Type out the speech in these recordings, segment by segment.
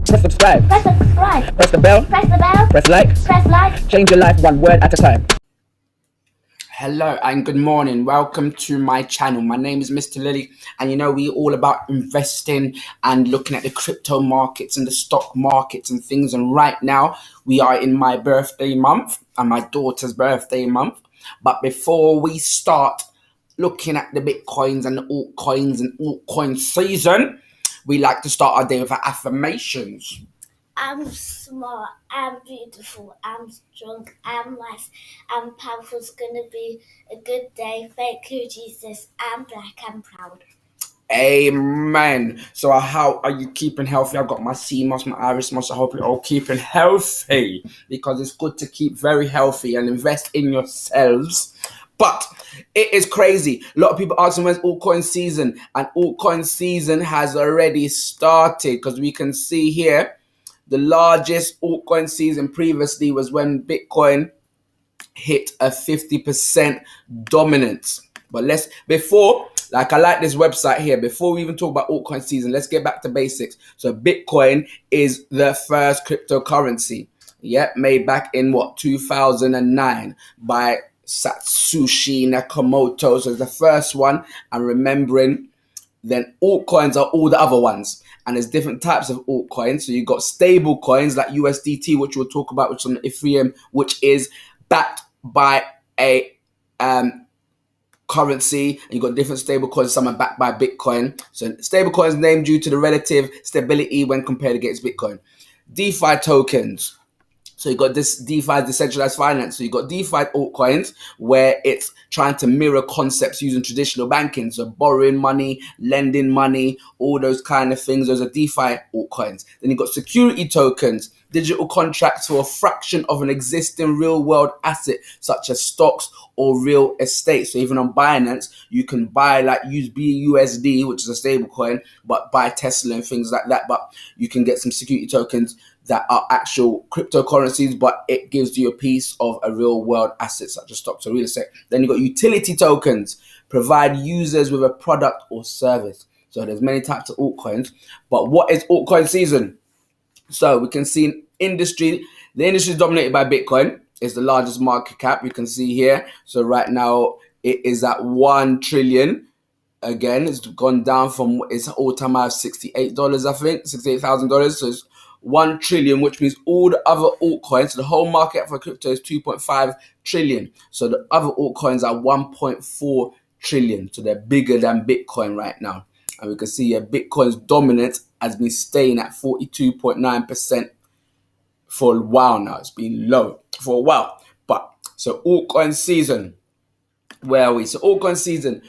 Press subscribe. Press subscribe. Press the bell. Press the bell. Press like. Press like. Change your life one word at a time. Hello and good morning. Welcome to my channel. My name is Mr. Lily, and we're all about investing and looking at the crypto markets and the stock markets and things. And right now we are in my birthday month and my daughter's birthday month. But before we start looking at the Bitcoins and the altcoins and altcoin season, we like to start our day with our affirmations. I'm smart, I'm beautiful, I'm strong, I'm wise, I'm powerful. It's gonna be a good day. Thank you, Jesus. I'm black, I'm proud. Amen. So how are you keeping healthy? I've got my sea moss, my iris moss. I hope you're all keeping healthy, because it's good to keep very healthy and invest in yourselves. But it is crazy. A lot of people asking when's altcoin season, and altcoin season has already started, because we can see here the largest altcoin season previously was when Bitcoin hit a 50% dominance. But I like this website here. Before we even talk about altcoin season, let's get back to basics. So Bitcoin is the first cryptocurrency, made back in 2009 by Satoshi Nakamoto. So it's the first one, and remembering, then altcoins are all the other ones, and there's different types of altcoins. So you've got stable coins like USDT, which we'll talk about, which is on Ethereum, which is backed by a currency, and you've got different stable coins. Some are backed by Bitcoin. So stable coins named due to the relative stability when compared against Bitcoin. DeFi tokens. So you got this DeFi, decentralized finance. So you got DeFi altcoins, where it's trying to mirror concepts using traditional banking. So borrowing money, lending money, all those kind of things. Those are DeFi altcoins. Then you got security tokens, digital contracts for a fraction of an existing real world asset, such as stocks or real estate. So even on Binance, you can buy, use BUSD, which is a stable coin, but buy Tesla and things like that. But you can get some security tokens that are actual cryptocurrencies, but it gives you a piece of a real world asset such as stocks or real estate. Then you got utility tokens, provide users with a product or service. So there's many types of altcoins. But what is altcoin season? So we can see in industry, the industry is dominated by Bitcoin. It's the largest market cap, you can see here. So right now it is at 1 trillion. Again, it's gone down from its all-time high of $68, I think, $68,000. So it's 1 trillion, which means all the other altcoins, so the whole market for crypto is 2.5 trillion. So the other altcoins are 1.4 trillion. So they're bigger than Bitcoin right now. And we can see Bitcoin's dominance has been staying at 42.9% for a while now. It's been low for a while. But so altcoin season, where are we? So altcoin season.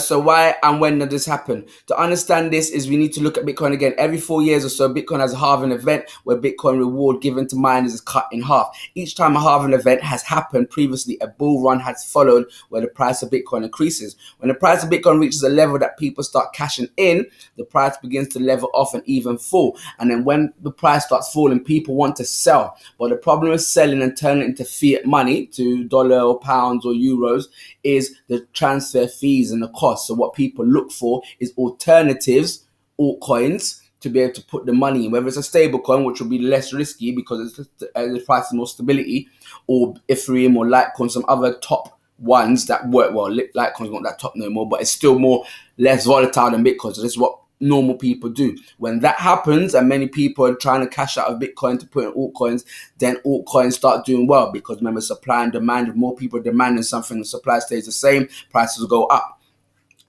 So why and when did this happen? To understand this is we need to look at Bitcoin again. Every 4 years or so, Bitcoin has a halving event where Bitcoin reward given to miners is cut in half. Each time a halving event has happened previously, a bull run has followed where the price of Bitcoin increases. When the price of Bitcoin reaches a level that people start cashing in, the price begins to level off and even fall. And then when the price starts falling, people want to sell. But the problem with selling and turning it into fiat money, to dollar or pounds or euros, is the transfer fees and the cost. So what people look for is alternatives, altcoins, to be able to put the money in, whether it's a stable coin, which will be less risky because the price is more stability, or Ethereum or Litecoin, some other top ones that work well. Litecoin's not that top no more, but it's still less volatile than Bitcoin. So this is what normal people do. When that happens and many people are trying to cash out of Bitcoin to put in altcoins, then altcoins start doing well, because remember, supply and demand. If more people demanding something, the supply stays the same, prices will go up.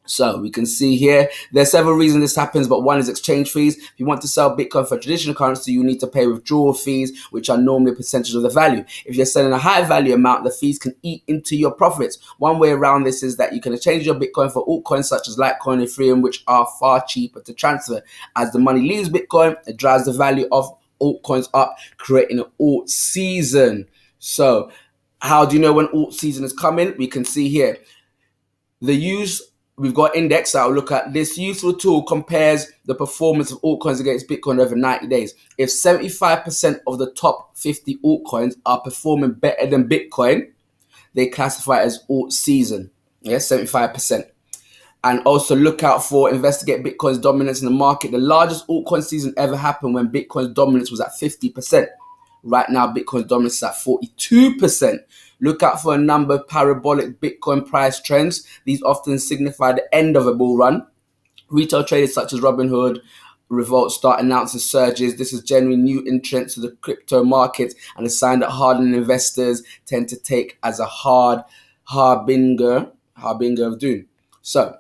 So we can see here, there's several reasons this happens, but one is exchange fees. If you want to sell Bitcoin for traditional currency, you need to pay withdrawal fees, which are normally a percentage of the value. If you're selling a high value amount, the fees can eat into your profits. One way around this is that you can exchange your Bitcoin for altcoins such as Litecoin and Ethereum, which are far cheaper to transfer. As the money leaves Bitcoin, it drives the value of altcoins up, creating an alt season. So how do you know when alt season is coming? We can see here. We've got index that will look at. This useful tool compares the performance of altcoins against Bitcoin over 90 days. If 75% of the top 50 altcoins are performing better than Bitcoin, they classify it as alt season. 75%. And also look out for investigate Bitcoin's dominance in the market. The largest altcoin season ever happened when Bitcoin's dominance was at 50%. Right now, Bitcoin's dominance is at 42%. Look out for a number of parabolic Bitcoin price trends. These often signify the end of a bull run. Retail traders such as Robinhood, Revolt start announcing surges. This is generally new entrants to the crypto market and a sign that hardened investors tend to take as a harbinger of doom. So,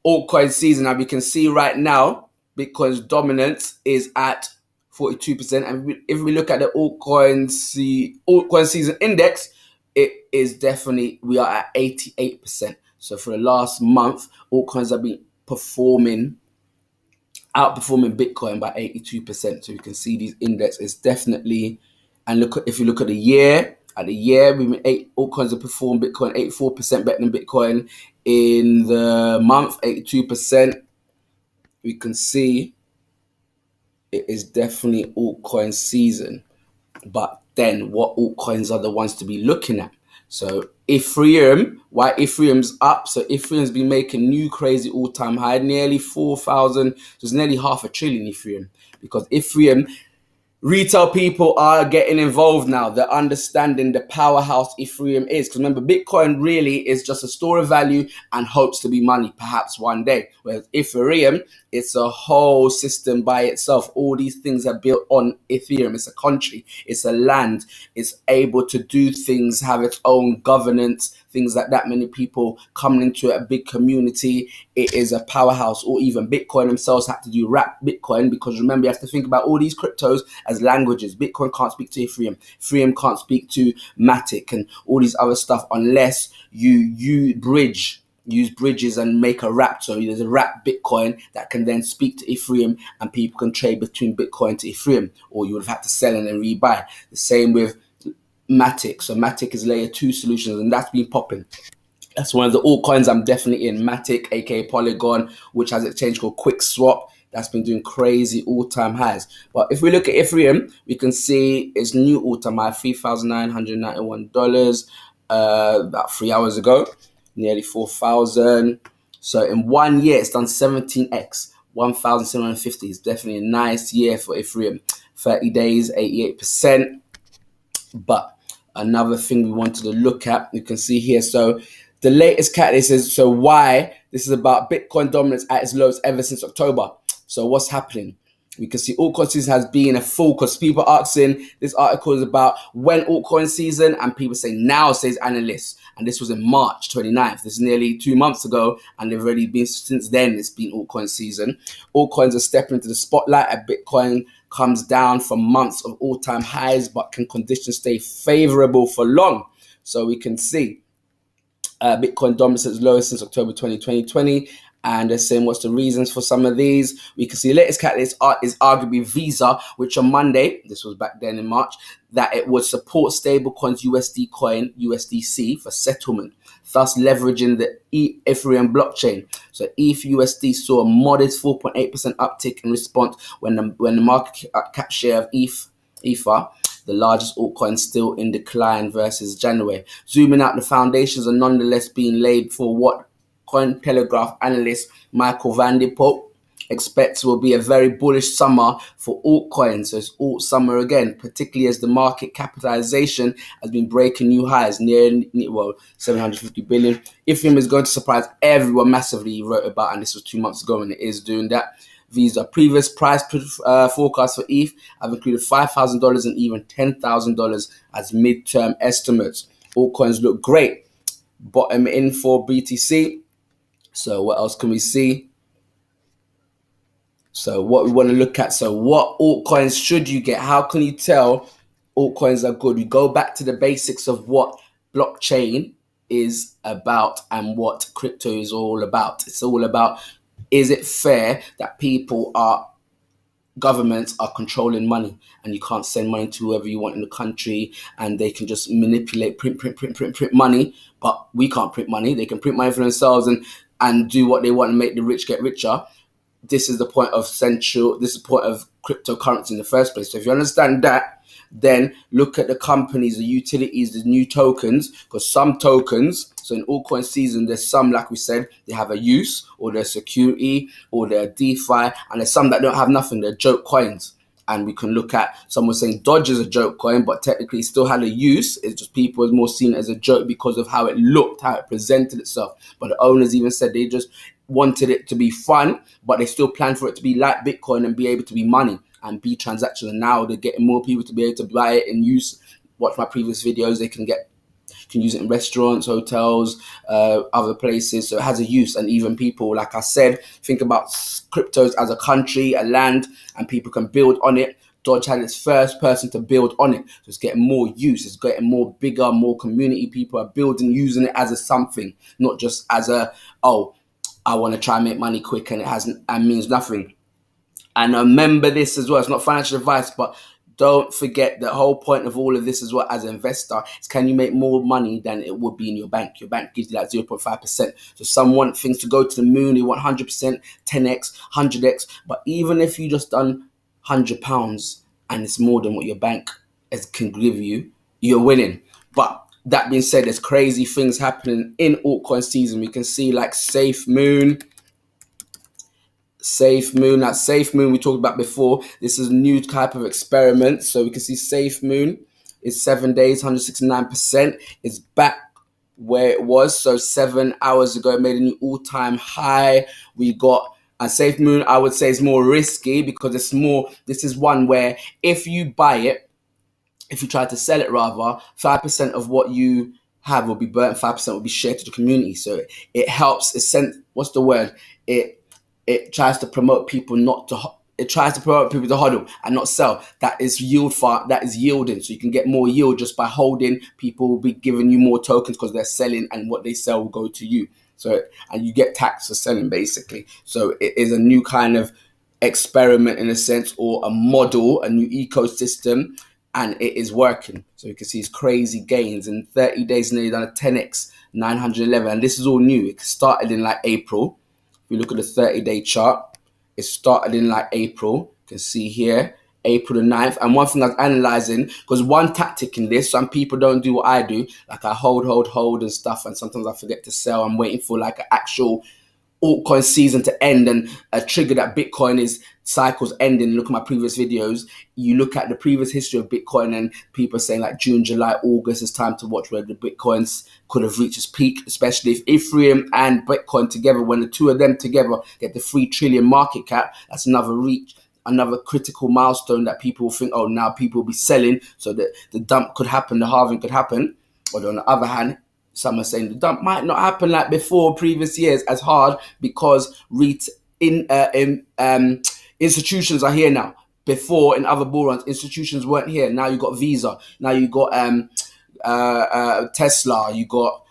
altcoin season. Now we can see right now, Bitcoin's dominance is at 42%. And if we look at the altcoin season index, it is definitely, we are at 88%. So for the last month, altcoins have been outperforming Bitcoin by 82%. So you can see these index is definitely, and if you look at the year, altcoins have performed Bitcoin 84% better than Bitcoin. In the month, 82%. We can see it is definitely altcoin season. But then what altcoins are the ones to be looking at? So Ethereum, why Ethereum's up? So Ethereum's been making new crazy all-time high, nearly 4,000. So it's nearly half a trillion Ethereum, because Ethereum, retail people are getting involved now. They're understanding the powerhouse Ethereum is. Because remember, Bitcoin really is just a store of value and hopes to be money, perhaps one day. Whereas Ethereum, it's a whole system by itself. All these things are built on Ethereum. It's a country. It's a land. It's able to do things, have its own governance, things like that. Many people coming into a big community. It is a powerhouse. Or even Bitcoin themselves had to do wrap Bitcoin, because remember, you have to think about all these cryptos as languages. Bitcoin can't speak to Ethereum. Ethereum can't speak to Matic and all these other stuff unless you use bridges and make a wrap. So there's a wrap Bitcoin that can then speak to Ethereum, and people can trade between Bitcoin to Ethereum, or you would have had to sell and then rebuy. The same with Matic. So Matic is layer 2 solutions, and that's been popping. That's one of the altcoins I'm definitely in. Matic, aka Polygon, which has a change called Quick Swap. That's been doing crazy all-time highs. But if we look at Ethereum, we can see its new all-time high, $3,991, about 3 hours ago, nearly 4,000. So in 1 year, it's done 17x, 1,750. It's definitely a nice year for Ethereum. 30 days, 88%. But another thing we wanted to look at, you can see here. So the latest catalyst is, so why this is about Bitcoin dominance at its lowest ever since October. So what's happening? We can see altcoin season has been a fool, because people are asking, this article is about when altcoin season, and people say now, says analysts. And this was in March 29th. This is nearly 2 months ago, and they've already been, since then, it's been altcoin season. Altcoins are stepping into the spotlight as Bitcoin comes down from months of all-time highs, but can conditions stay favorable for long? So we can see Bitcoin dominance is lowest since October 2020. And they're saying what's the reasons for some of these. We can see the latest catalyst is arguably Visa, which on Monday, this was back then in March, that it would support stablecoins USD coin, USDC, for settlement, thus leveraging the Ethereum blockchain. So ETH USD saw a modest 4.8% uptick in response when the market cap share of Ether, the largest altcoin, still in decline versus January. Zooming out, the foundations are nonetheless being laid for what Cointelegraph analyst Michael Van der Poel expects will be a very bullish summer for altcoins. So it's alt summer again, particularly as the market capitalization has been breaking new highs, near 750 billion. Ethereum is going to surprise everyone massively, he wrote about, and this was 2 months ago, and it is doing that. Visa previous price forecasts for ETH have included $5,000 and even $10,000 as midterm estimates. Altcoins look great. Bottom in for BTC. So what else can we see? So what we want to look at. So what altcoins should you get? How can you tell altcoins are good? We go back to the basics of what blockchain is about and what crypto is all about. It's all about, is it fair that governments are controlling money, and you can't send money to whoever you want in the country, and they can just manipulate, print money, but we can't print money. They can print money for themselves and do what they want and make the rich get richer. This is the point of cryptocurrency in the first place. So if you understand that, then look at the companies, the utilities, the new tokens, because some tokens, so in altcoin season, there's some, like we said, they have a use, or they're security, or they're DeFi, and there's some that don't have nothing, they're joke coins. And we can look at someone saying Dodge is a joke coin, but technically it still had a use. It's just people is more seen as a joke because of how it looked, how it presented itself. But the owners even said they just wanted it to be fun, but they still planned for it to be like Bitcoin and be able to be money and be transactional. And now they're getting more people to be able to buy it and use. Watch my previous videos. They can use it in restaurants, hotels, other places. So it has a use. And even people, like I said, think about cryptos as a country, a land, and people can build on it. Dodge had its first person to build on it. So it's getting more use. It's getting more bigger, more community. People are building, using it as a something, not just as a, oh, I want to try and make money quick and it hasn't and means nothing. And remember this as well. It's not financial advice, but don't forget the whole point of all of this as well as an investor is, can you make more money than it would be in your bank? Your bank gives you like 0.5%. So some want things to go to the moon. They want 100%, 10x, 100x. But even if you just done £100 and it's more than what your bank can give you, you're winning. But that being said, there's crazy things happening in altcoin season. We can see like Safemoon, that Safemoon we talked about before. This is a new type of experiment. So we can see Safemoon is 7 days, 169%. It's back where it was. So 7 hours ago, it made a new all-time high. We got a Safemoon, I would say, is more risky because it's more, this is one where if you buy it, if you try to sell it rather, 5% of what you have will be burnt, 5% will be shared to the community. So it helps, what's the word? It tries to promote people it tries to promote people to hodl and not sell. That is yielding. So you can get more yield just by holding. People will be giving you more tokens because they're selling, and what they sell will go to you. So, and you get taxed for selling basically. So it is a new kind of experiment in a sense, or a model, a new ecosystem, and it is working. So you can see it's crazy gains in 30 days. Nearly done a 10x, 911. And this is all new. It started in like April. If you look at the 30-day chart, it started in like April. You can see here, April the 9th. And one thing I was analyzing, because one tactic in this, some people don't do what I do. Like I hold and stuff. And sometimes I forget to sell. I'm waiting for like an actual altcoin season to end, and a trigger that Bitcoin is cycles ending. Look at my previous videos. You look at the previous history of Bitcoin, and people saying like June, July, August is time to watch where the Bitcoins could have reached its peak, especially if Ethereum and Bitcoin together, when the two of them together get the 3 trillion market cap, that's another critical milestone that people think, oh, now people will be selling, so that the dump could happen, the halving could happen. But on the other hand, some are saying the dump might not happen like before previous years as hard, because institutions are here now. Before, in other bull runs, institutions weren't here. Now you got Visa. Now you got Tesla. You got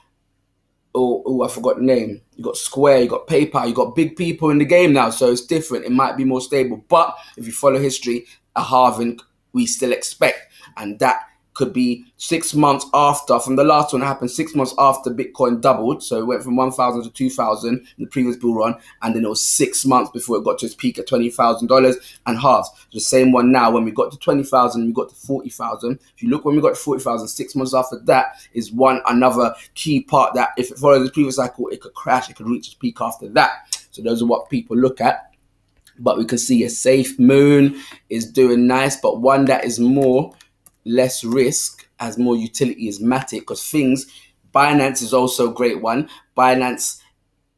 I forgot the name. You got Square. You got PayPal. You got big people in the game now, so it's different. It might be more stable. But if you follow history, a halving we still expect, and that could be 6 months after, from the last one that happened, 6 months after Bitcoin doubled. So it went from 1,000 to 2,000 in the previous bull run, and then it was 6 months before it got to its peak at $20,000 and halves. The same one now, when we got to 20,000, we got to 40,000. If you look, when we got to 40,000, 6 months after that is another key part that if it follows the previous cycle, it could crash, it could reach its peak after that. So those are what people look at. But we can see a Safemoon is doing nice, but one that is less risk, has more utility, is Matic, because Binance is also a great one. Binance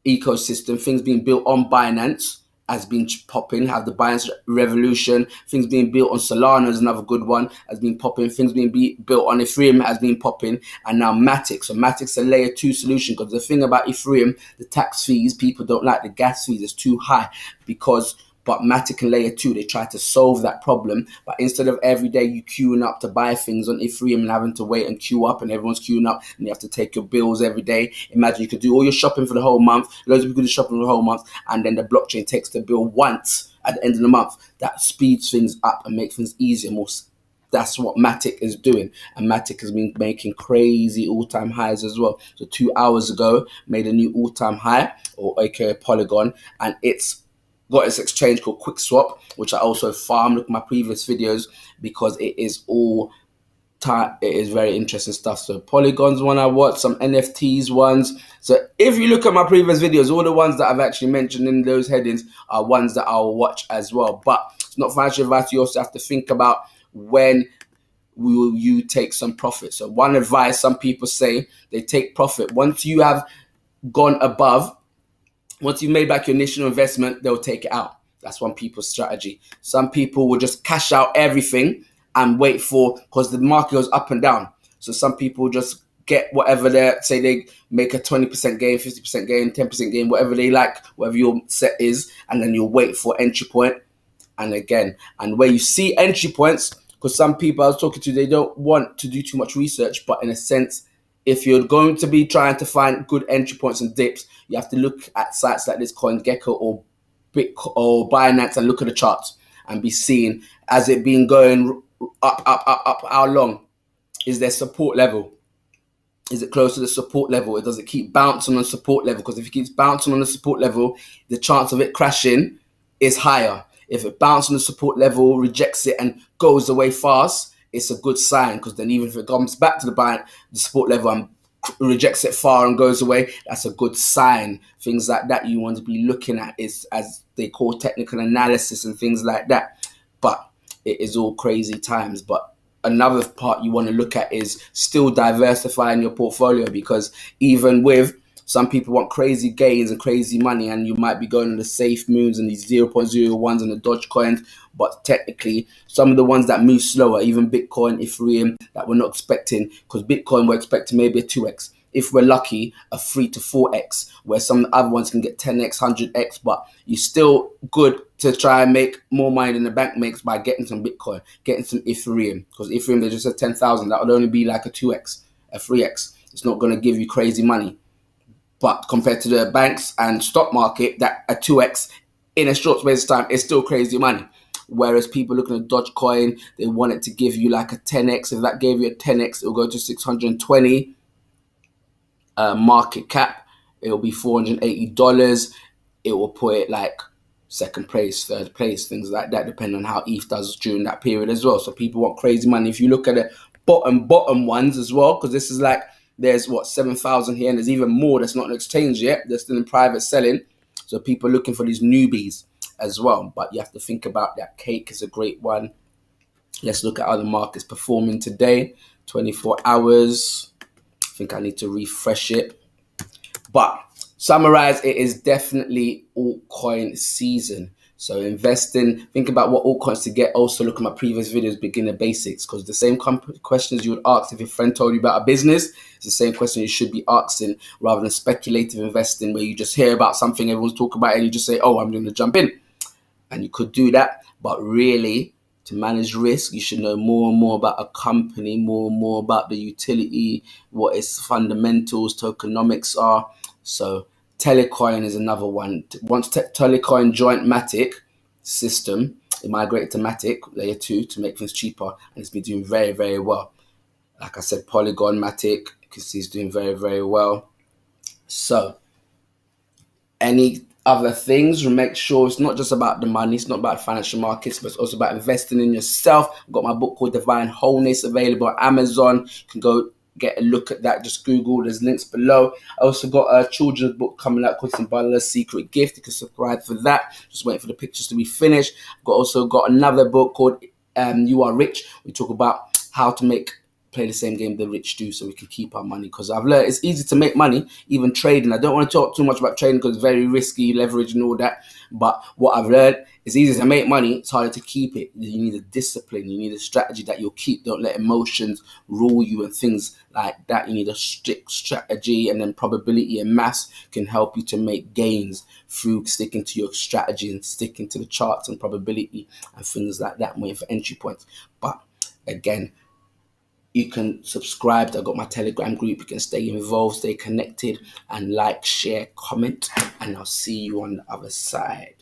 ecosystem, things being built on Binance has been popping, have the Binance revolution. Things being built on Solana is another good one, has been popping. Things being built on Ethereum has been popping. And now Matic. So Matic's a layer 2 solution, because the thing about Ethereum, the tax fees, people don't like the gas fees, it's too high. But Matic and Layer 2, they try to solve that problem. But instead of every day you queuing up to buy things on Ethereum and having to wait and queue up, and everyone's queuing up and you have to take your bills every day. Imagine you could do all your shopping for the whole month. Loads of people do shopping for the whole month, and then the blockchain takes the bill once at the end of the month. That speeds things up and makes things easier. That's what Matic is doing. And Matic has been making crazy all-time highs as well. So 2 hours ago, made a new all-time high, or aka Polygon, and it's got this exchange called QuickSwap, which I also farm. Look at my previous videos because it is all it is very interesting stuff. So Polygon's one I watched, some NFTs ones. So if you look at my previous videos, all the ones that I've actually mentioned in those headings are ones that I'll watch as well. But it's not financial advice. You also have to think about when will you take some profit. So one advice, some people say they take profit once you have gone above. Once you've made back your initial investment, they'll take it out. That's one people's strategy. Some people will just cash out everything and wait for, because the market goes up and down. So some people just get whatever say they make a 20% gain, 50% gain, 10% gain, whatever they like, whatever your set is, and then you'll wait for entry point. And again, and where you see entry points, because some people I was talking to, they don't want to do too much research, but in a sense, if you're going to be trying to find good entry points and dips, you have to look at sites like this CoinGecko or Binance and look at the charts and be seeing, as it been going up, how long? Is there support level? Is it close to the support level? Or does it keep bouncing on support level? Because if it keeps bouncing on the support level, the chance of it crashing is higher. If it bounces on the support level, rejects it and goes away fast, it's a good sign, because then even if it comes back to the support level and rejects it far and goes away, that's a good sign. Things like that you want to be looking at is, as they call, technical analysis and things like that. But it is all crazy times. But another part you want to look at is still diversifying your portfolio, because even with some people want crazy gains and crazy money, and you might be going on the Safemoons and these 0.01s and the Dogecoins, but technically some of the ones that move slower, even Bitcoin, Ethereum, that we're not expecting, because Bitcoin we're expecting maybe a 2x. If we're lucky, a 3 to 4x, where some other ones can get 10x, 100x, but you're still good to try and make more money than the bank makes by getting some Bitcoin, getting some Ethereum, because Ethereum, they just said 10,000. That would only be like a 2x, a 3x. It's not going to give you crazy money. But compared to the banks and stock market, that a 2x in a short space of time is still crazy money. Whereas people looking at Dogecoin, they want it to give you like a 10x. If that gave you a 10x, it'll go to 620 market cap. It'll be $480. It will put it like second place, third place, things like that, depending on how ETH does during that period as well. So people want crazy money. If you look at the bottom ones as well, because this is like, there's 7,000 here, and there's even more that's not an exchange yet. They're still in private selling. So people are looking for these newbies as well. But you have to think about that. Cake is a great one. Let's look at how the market's performing today. 24 hours. I think I need to refresh it. But summarize, it is definitely altcoin season. So investing, think about what altcoins to get. Also look at my previous videos, beginner basics, because the same questions you would ask if your friend told you about a business, it's the same question you should be asking, rather than speculative investing where you just hear about something everyone's talking about and you just say, oh, I'm going to jump in. And you could do that, but really, to manage risk, you should know more and more about a company, more and more about the utility, what its fundamentals, tokenomics are. So Telecoin is another one. Once Telecoin joined Matic system, it migrated to Matic layer 2 to make things cheaper, and it's been doing very, very well. Like I said, Polygon, Matic, you can see it's doing very, very well. So any other things, make sure it's not just about the money, it's not about financial markets, but it's also about investing in yourself. I've got my book called Divine Wholeness available on Amazon. You can go get a look at that. Just Google, there's links below. I also got a children's book coming out called Zimbala's Secret Gift. You can subscribe for that. Just waiting for the pictures to be finished. I've also got another book called You Are Rich. We talk about how to play the same game the rich do, so we can keep our money, because I've learned it's easy to make money, even trading. I don't want to talk too much about trading because it's very risky, leverage and all that, but what I've learned, it's easy to make money, it's harder to keep it. You need a discipline, you need a strategy that you'll keep. Don't let emotions rule you and things like that. You need a strict strategy, and then probability and maths can help you to make gains through sticking to your strategy and sticking to the charts and probability and things like that, waiting for entry points. But again, you can subscribe. I've got my Telegram group. You can stay involved, stay connected, and like, share, comment, and I'll see you on the other side.